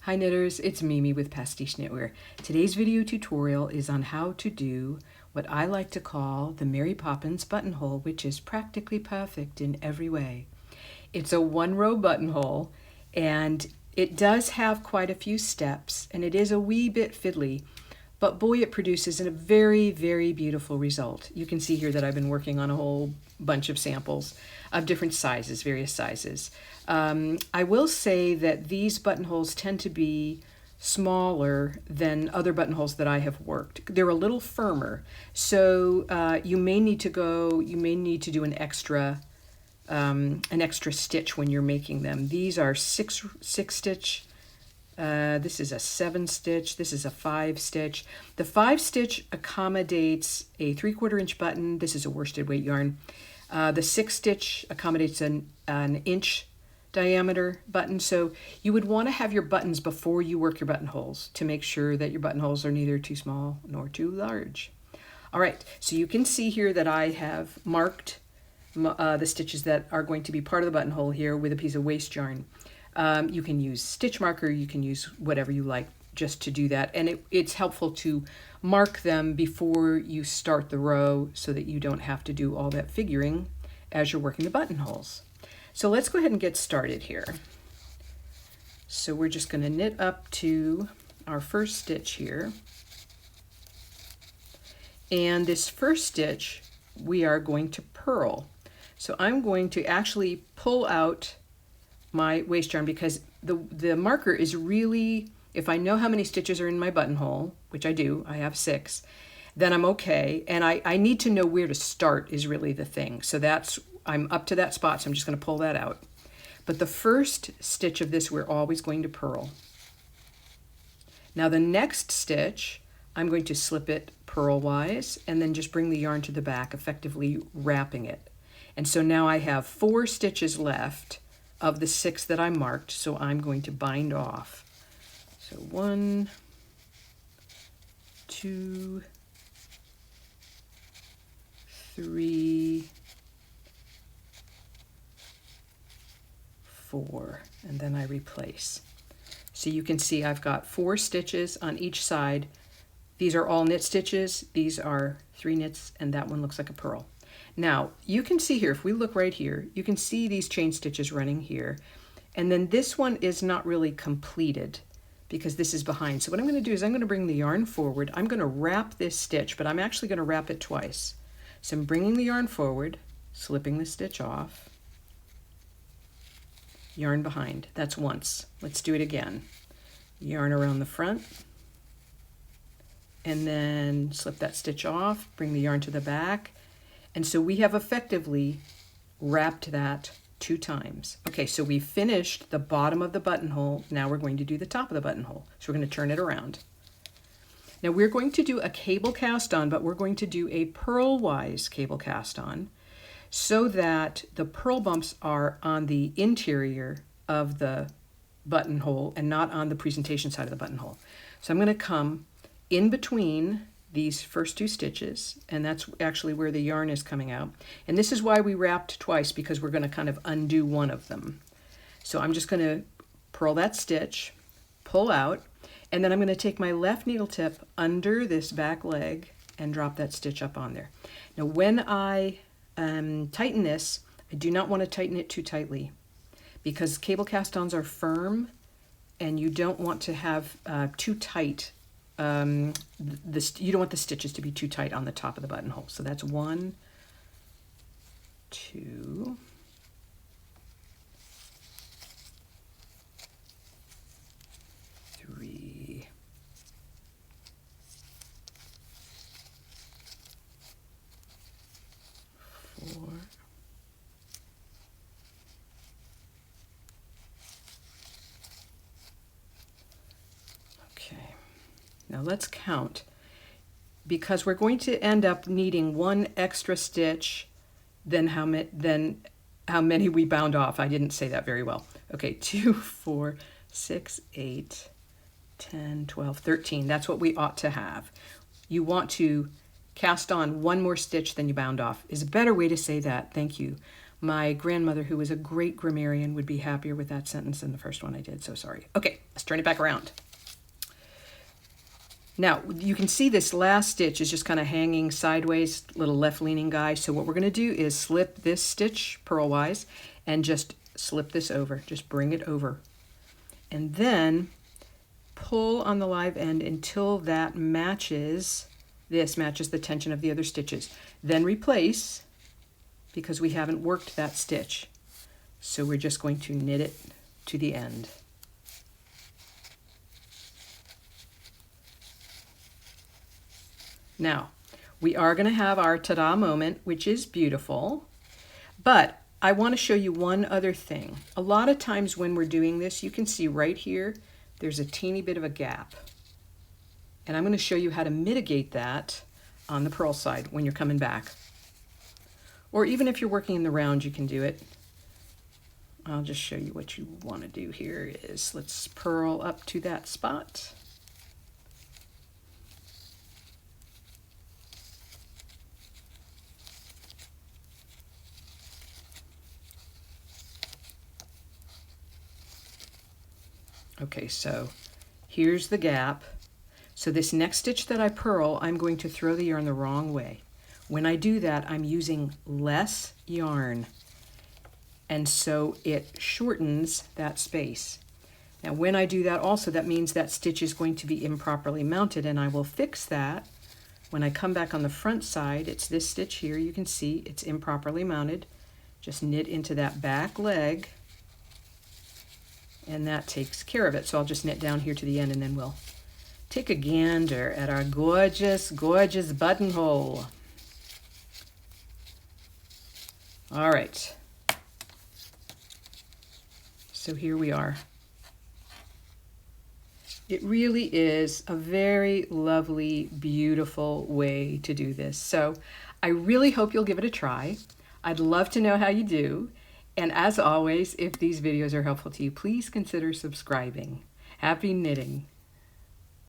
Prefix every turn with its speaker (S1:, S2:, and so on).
S1: Hi knitters, it's Mimi with Pastiche Knitwear. Today's video tutorial is on how to do what I like to call the Mary Poppins buttonhole, which is practically perfect in every way. It's a one-row buttonhole and it does have quite a few steps and it is a wee bit fiddly, but boy, it produces a very, very beautiful result. You can see here that I've been working on a whole bunch of samples of different sizes, various sizes. I will say that these buttonholes tend to be smaller than other buttonholes that I have worked. They're a little firmer, so you may need to do an extra stitch when you're making them. These are six stitch. This is a 7 stitch. This is a 5 stitch. The 5 stitch accommodates a 3/4 inch button. This is a worsted weight yarn. The 6 stitch accommodates an inch diameter button. So you would want to have your buttons before you work your buttonholes to make sure that your buttonholes are neither too small nor too large. All right, so you can see here that I have marked the stitches that are going to be part of the buttonhole here with a piece of waste yarn. You can use stitch marker, you can use whatever you like just to do that. And it's helpful to mark them before you start the row so that you don't have to do all that figuring as you're working the buttonholes. So let's go ahead and get started here. So we're just going to knit up to our first stitch here. And this first stitch we are going to purl. So I'm going to actually pull out my waste yarn because the marker is really, if I know how many stitches are in my buttonhole, which I do, I have 6, then I'm okay. And I need to know where to start is really the thing. So I'm up to that spot, so I'm just going to pull that out. But the first stitch of this, we're always going to purl. Now the next stitch, I'm going to slip it purlwise and then just bring the yarn to the back, effectively wrapping it. And so now I have 4 stitches left of the 6 that I marked, so I'm going to bind off. So 1, 2, 3, 4, and then I replace. So you can see I've got 4 stitches on each side. These are all knit stitches, these are 3 knits, and that one looks like a purl. Now you can see here, if we look right here, you can see these chain stitches running here, and then this one is not really completed because this is behind. So what I'm going to do is I'm going to bring the yarn forward. I'm going to wrap this stitch, but I'm actually going to wrap it twice. So I'm bringing the yarn forward, slipping the stitch off, yarn behind. That's once. Let's do it again. Yarn around the front, and then slip that stitch off, bring the yarn to the back. And so we have effectively wrapped that 2 times. Okay, so we finished the bottom of the buttonhole. Now we're going to do the top of the buttonhole. So we're going to turn it around. Now we're going to do a cable cast on, but we're going to do a purlwise cable cast on so that the purl bumps are on the interior of the buttonhole and not on the presentation side of the buttonhole. So I'm going to come in between these first 2 stitches, and that's actually where the yarn is coming out. And this is why we wrapped twice, because we're going to kind of undo one of them. So I'm just going to purl that stitch, pull out, and then I'm going to take my left needle tip under this back leg and drop that stitch up on there. Now when I tighten this, I do not want to tighten it too tightly because cable cast-ons are firm and you don't want to have too tight. You don't want the stitches to be too tight on the top of the buttonhole. So that's 1, 2, 3, 4, okay. Now let's count, because we're going to end up needing 1 extra stitch than how many we bound off. I didn't say that very well. Okay, 2, 4, 6, 8, 10, 12, 13. That's what we ought to have. You want to cast on 1 more stitch than you bound off is a better way to say that. Thank you. My grandmother, who was a great grammarian, would be happier with that sentence than the first one I did, so sorry. Okay, let's turn it back around. Now, you can see this last stitch is just kind of hanging sideways, little left-leaning guy. So what we're going to do is slip this stitch purlwise and just slip this over. Just bring it over. And then pull on the live end until that matches, this matches the tension of the other stitches. Then replace, because we haven't worked that stitch. So we're just going to knit it to the end. Now, we are going to have our ta-da moment, which is beautiful, but I want to show you one other thing. A lot of times when we're doing this, you can see right here, there's a teeny bit of a gap. And I'm going to show you how to mitigate that on the purl side when you're coming back. Or even if you're working in the round, you can do it. I'll just show you what you want to do here is let's purl up to that spot. Okay, so here's the gap. So this next stitch that I purl, I'm going to throw the yarn the wrong way. When I do that, I'm using less yarn. And so it shortens that space. Now when I do that also, that means that stitch is going to be improperly mounted, and I will fix that. When I come back on the front side, it's this stitch here. You can see it's improperly mounted. Just knit into that back leg. And that takes care of it. So I'll just knit down here to the end, and then we'll take a gander at our gorgeous, gorgeous buttonhole. All right. So here we are. It really is a very lovely, beautiful way to do this. So I really hope you'll give it a try. I'd love to know how you do. And as always, if these videos are helpful to you, please consider subscribing. Happy knitting!